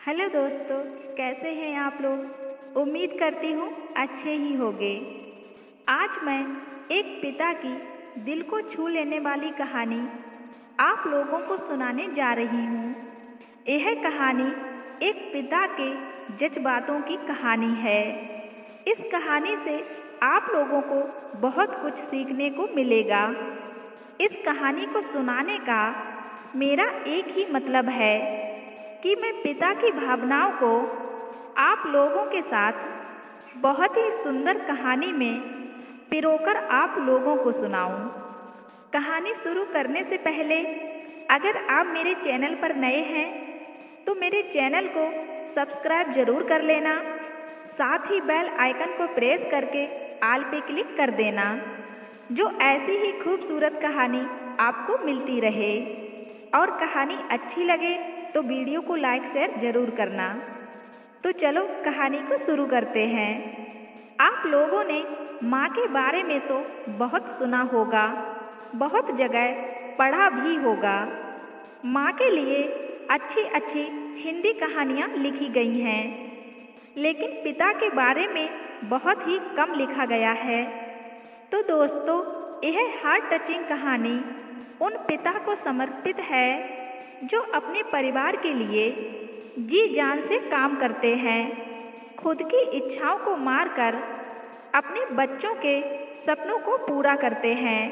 Hello दोस्तों, कैसे हैं आप लोग। उम्मीद करती हूँ अच्छे ही होंगे। आज मैं एक पिता की दिल को छू लेने वाली कहानी आप लोगों को सुनाने जा रही हूँ। यह कहानी एक पिता के जज्बातों की कहानी है। इस कहानी से आप लोगों को बहुत कुछ सीखने को मिलेगा। इस कहानी को सुनाने का मेरा एक ही मतलब है कि मैं पिता की भावनाओं को आप लोगों के साथ बहुत ही सुंदर कहानी में पिरोकर आप लोगों को सुनाऊं। कहानी शुरू करने से पहले अगर आप मेरे चैनल पर नए हैं तो मेरे चैनल को सब्सक्राइब ज़रूर कर लेना। साथ ही बेल आइकन को प्रेस करके ऑल पे क्लिक कर देना, जो ऐसी ही खूबसूरत कहानी आपको मिलती रहे। और कहानी अच्छी लगे तो वीडियो को लाइक शेयर ज़रूर करना। तो चलो कहानी को शुरू करते हैं। आप लोगों ने माँ के बारे में तो बहुत सुना होगा, बहुत जगह पढ़ा भी होगा। माँ के लिए अच्छी अच्छी हिंदी कहानियाँ लिखी गई हैं, लेकिन पिता के बारे में बहुत ही कम लिखा गया है। तो दोस्तों, यह हार्ट टचिंग कहानी उन पिता को समर्पित है जो अपने परिवार के लिए जी जान से काम करते हैं, खुद की इच्छाओं को मारकर अपने बच्चों के सपनों को पूरा करते हैं।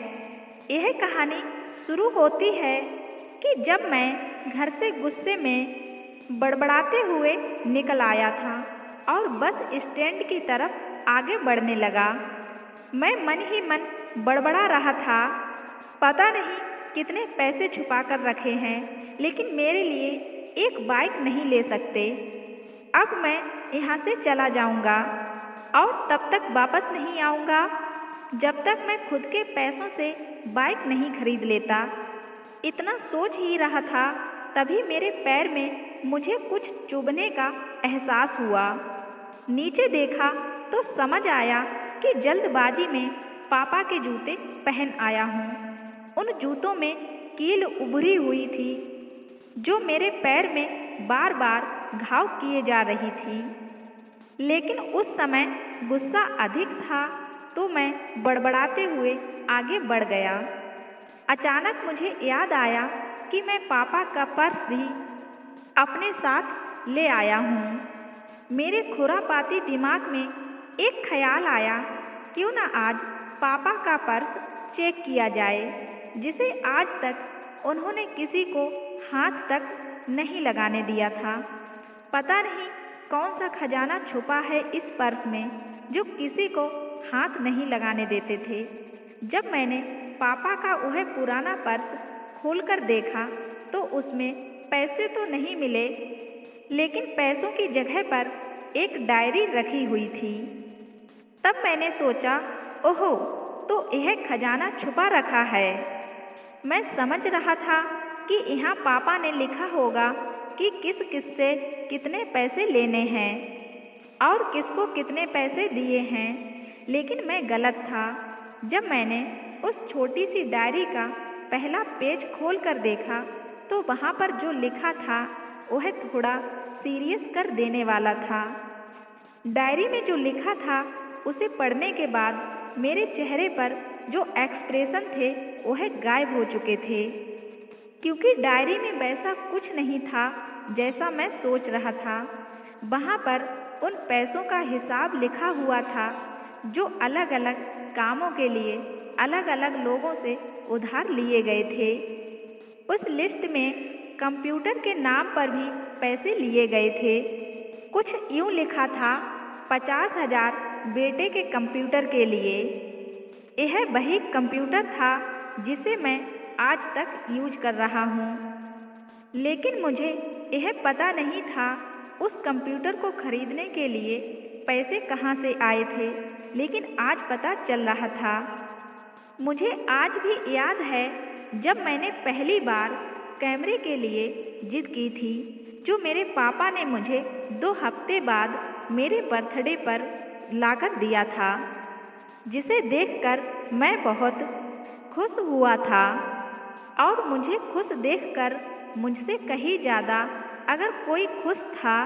यह कहानी शुरू होती है कि जब मैं घर से गुस्से में बड़बड़ाते हुए निकल आया था और बस स्टैंड की तरफ आगे बढ़ने लगा। मैं मन ही मन बड़बड़ा रहा था, पता नहीं कितने पैसे छुपा कर रखे हैं, लेकिन मेरे लिए एक बाइक नहीं ले सकते। अब मैं यहाँ से चला जाऊँगा और तब तक वापस नहीं आऊँगा जब तक मैं खुद के पैसों से बाइक नहीं खरीद लेता। इतना सोच ही रहा था, तभी मेरे पैर में मुझे कुछ चुभने का एहसास हुआ। नीचे देखा तो समझ आया कि जल्दबाजी में पापा के जूते पहन आया हूँ। उन जूतों में कील उभरी हुई थी जो मेरे पैर में बार बार घाव किए जा रही थी। लेकिन उस समय गुस्सा अधिक था तो मैं बड़बड़ाते हुए आगे बढ़ गया। अचानक मुझे याद आया कि मैं पापा का पर्स भी अपने साथ ले आया हूँ। मेरे खुरापाती दिमाग में एक ख्याल आया, क्यों ना आज पापा का पर्स चेक किया जाए, जिसे आज तक उन्होंने किसी को हाथ तक नहीं लगाने दिया था। पता नहीं कौन सा खजाना छुपा है इस पर्स में जो किसी को हाथ नहीं लगाने देते थे। जब मैंने पापा का वह पुराना पर्स खोलकर देखा तो उसमें पैसे तो नहीं मिले, लेकिन पैसों की जगह पर एक डायरी रखी हुई थी। तब मैंने सोचा, ओहो, तो यह खजाना छुपा रखा है। मैं समझ रहा था कि यहाँ पापा ने लिखा होगा कि किस किस से कितने पैसे लेने हैं और किसको कितने पैसे दिए हैं, लेकिन मैं गलत था। जब मैंने उस छोटी सी डायरी का पहला पेज खोल कर देखा तो वहाँ पर जो लिखा था वह थोड़ा सीरियस कर देने वाला था। डायरी में जो लिखा था उसे पढ़ने के बाद मेरे चेहरे पर जो एक्सप्रेशन थे वह गायब हो चुके थे, क्योंकि डायरी में वैसा कुछ नहीं था जैसा मैं सोच रहा था। वहाँ पर उन पैसों का हिसाब लिखा हुआ था जो अलग अलग कामों के लिए अलग अलग लोगों से उधार लिए गए थे। उस लिस्ट में कंप्यूटर के नाम पर भी पैसे लिए गए थे। कुछ यूँ लिखा था, 50,000 बेटे के कंप्यूटर के लिए। यह वही कंप्यूटर था जिसे मैं आज तक यूज कर रहा हूँ, लेकिन मुझे यह पता नहीं था उस कंप्यूटर को खरीदने के लिए पैसे कहाँ से आए थे, लेकिन आज पता चल रहा था। मुझे आज भी याद है जब मैंने पहली बार कैमरे के लिए जिद की थी, जो मेरे पापा ने मुझे 2 हफ्ते बाद मेरे बर्थडे पर लाकर दिया था, जिसे देखकर मैं बहुत खुश हुआ था। और मुझे खुश देखकर मुझसे कहीं ज़्यादा अगर कोई खुश था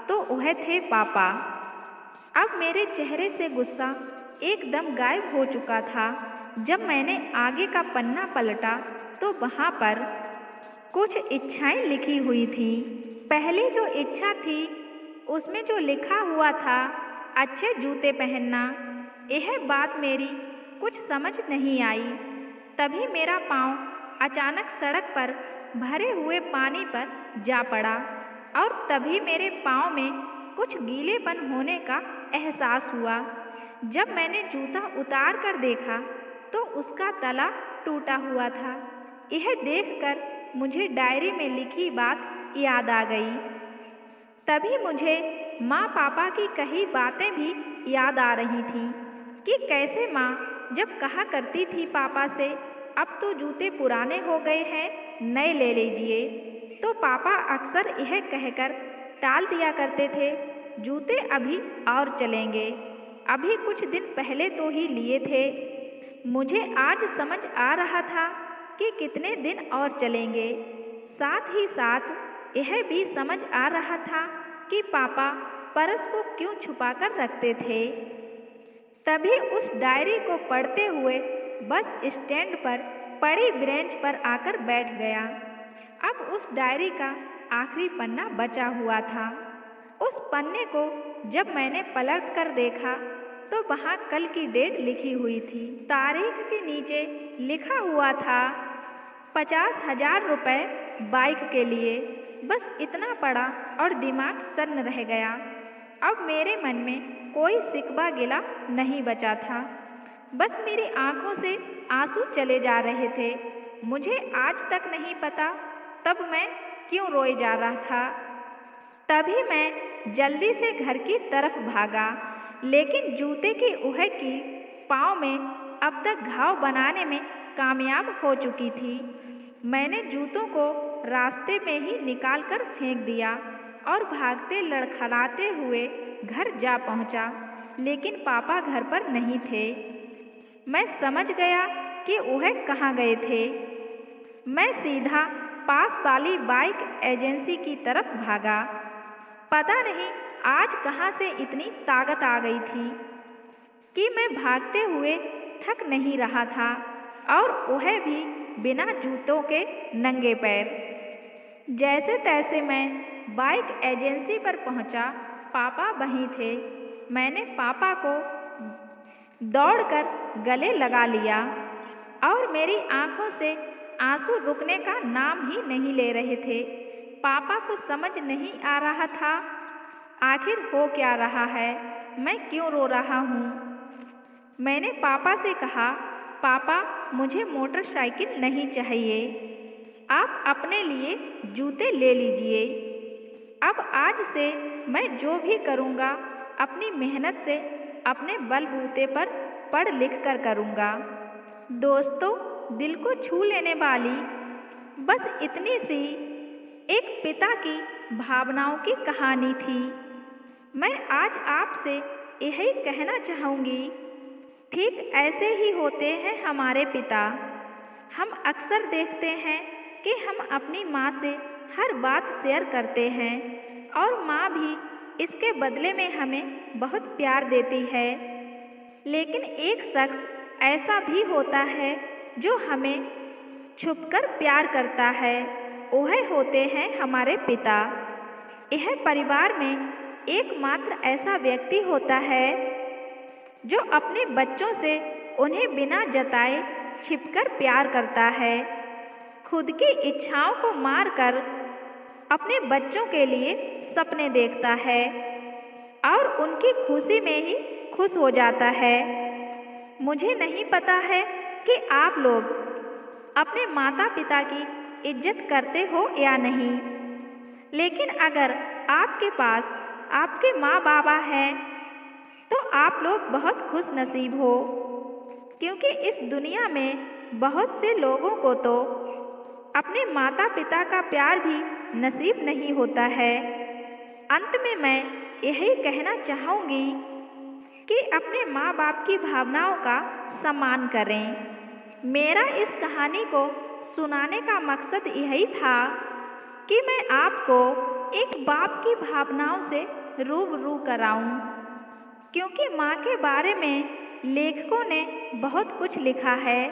तो वह थे पापा। अब मेरे चेहरे से गुस्सा एकदम गायब हो चुका था। जब मैंने आगे का पन्ना पलटा तो वहाँ पर कुछ इच्छाएं लिखी हुई थी। पहली जो इच्छा थी उसमें जो लिखा हुआ था अच्छे जूते पहनना। यह बात मेरी कुछ समझ नहीं आई। तभी मेरा पाँव अचानक सड़क पर भरे हुए पानी पर जा पड़ा और तभी मेरे पाँव में कुछ गीलेपन होने का एहसास हुआ। जब मैंने जूता उतार कर देखा तो उसका तला टूटा हुआ था। यह देखकर मुझे डायरी में लिखी बात याद आ गई। तभी मुझे माँ पापा की कही बातें भी याद आ रही थीं कि कैसे माँ जब कहा करती थी पापा से, अब तो जूते पुराने हो गए हैं, नए ले लीजिए, तो पापा अक्सर यह कहकर टाल दिया करते थे, जूते अभी और चलेंगे, अभी कुछ दिन पहले तो ही लिए थे। मुझे आज समझ आ रहा था कि कितने दिन और चलेंगे। साथ ही साथ यह भी समझ आ रहा था कि पापा पर्स को क्यों छुपा कर रखते थे। तभी उस डायरी को पढ़ते हुए बस स्टैंड पर पड़ी बेंच पर आकर बैठ गया। अब उस डायरी का आखिरी पन्ना बचा हुआ था। उस पन्ने को जब मैंने पलट कर देखा तो वहाँ कल की डेट लिखी हुई थी। तारीख के नीचे लिखा हुआ था 50,000 रुपये बाइक के लिए। बस इतना पड़ा और दिमाग सन्न रह गया। अब मेरे मन में कोई शिकवा गिला नहीं बचा था। बस मेरी आंखों से आंसू चले जा रहे थे। मुझे आज तक नहीं पता तब मैं क्यों रोए जा रहा था। तभी मैं जल्दी से घर की तरफ भागा, लेकिन जूते की वह कील पाँव में अब तक घाव बनाने में कामयाब हो चुकी थी। मैंने जूतों को रास्ते में ही निकाल कर फेंक दिया और भागते लड़खड़ाते हुए घर जा पहुंचा, लेकिन पापा घर पर नहीं थे। मैं समझ गया कि वह कहाँ गए थे। मैं सीधा पास वाली बाइक एजेंसी की तरफ भागा। पता नहीं आज कहाँ से इतनी ताकत आ गई थी कि मैं भागते हुए थक नहीं रहा था, और वह भी बिना जूतों के नंगे पैर। जैसे तैसे मैं बाइक एजेंसी पर पहुंचा। पापा वहीं थे। मैंने पापा को दौड़कर गले लगा लिया और मेरी आंखों से आंसू रुकने का नाम ही नहीं ले रहे थे। पापा को समझ नहीं आ रहा था आखिर हो क्या रहा है, मैं क्यों रो रहा हूँ। मैंने पापा से कहा, पापा मुझे मोटरसाइकिल नहीं चाहिए, आप अपने लिए जूते ले लीजिए। अब आज से मैं जो भी करूँगा अपनी मेहनत से अपने बलबूते पर पढ़ लिख कर करूँगा। दोस्तों, दिल को छू लेने वाली बस इतनी सी एक पिता की भावनाओं की कहानी थी। मैं आज आपसे यही कहना चाहूँगी, ठीक ऐसे ही होते हैं हमारे पिता। हम अक्सर देखते हैं कि हम अपनी माँ से हर बात शेयर करते हैं और माँ भी इसके बदले में हमें बहुत प्यार देती है। लेकिन एक शख्स ऐसा भी होता है जो हमें छुपकर प्यार करता है, वह होते हैं हमारे पिता। यह परिवार में एकमात्र ऐसा व्यक्ति होता है जो अपने बच्चों से उन्हें बिना जताए छिपकर प्यार करता है, खुद की इच्छाओं को मारकर अपने बच्चों के लिए सपने देखता है और उनकी खुशी में ही खुश हो जाता है। मुझे नहीं पता है कि आप लोग अपने माता पिता की इज्जत करते हो या नहीं, लेकिन अगर आपके पास आपके माँ बाबा हैं तो आप लोग बहुत खुश नसीब हो, क्योंकि इस दुनिया में बहुत से लोगों को तो अपने माता पिता का प्यार भी नसीब नहीं होता है। अंत में मैं यही कहना चाहूँगी कि अपने माँ बाप की भावनाओं का सम्मान करें। मेरा इस कहानी को सुनाने का मकसद यही था कि मैं आपको एक बाप की भावनाओं से रूबरू कराऊं, क्योंकि माँ के बारे में लेखकों ने बहुत कुछ लिखा है,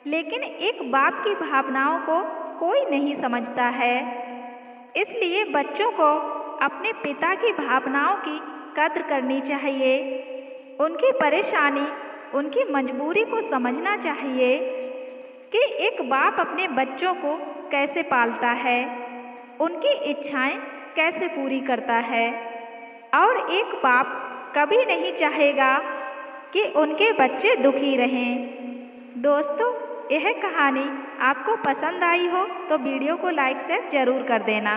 लेकिन एक बाप की भावनाओं को कोई नहीं समझता है। इसलिए बच्चों को अपने पिता की भावनाओं की कद्र करनी चाहिए, उनकी परेशानी, उनकी मजबूरी को समझना चाहिए कि एक बाप अपने बच्चों को कैसे पालता है, उनकी इच्छाएं कैसे पूरी करता है। और एक बाप कभी नहीं चाहेगा कि उनके बच्चे दुखी रहें। दोस्तों, यह कहानी आपको पसंद आई हो तो वीडियो को लाइक शेयर ज़रूर कर देना।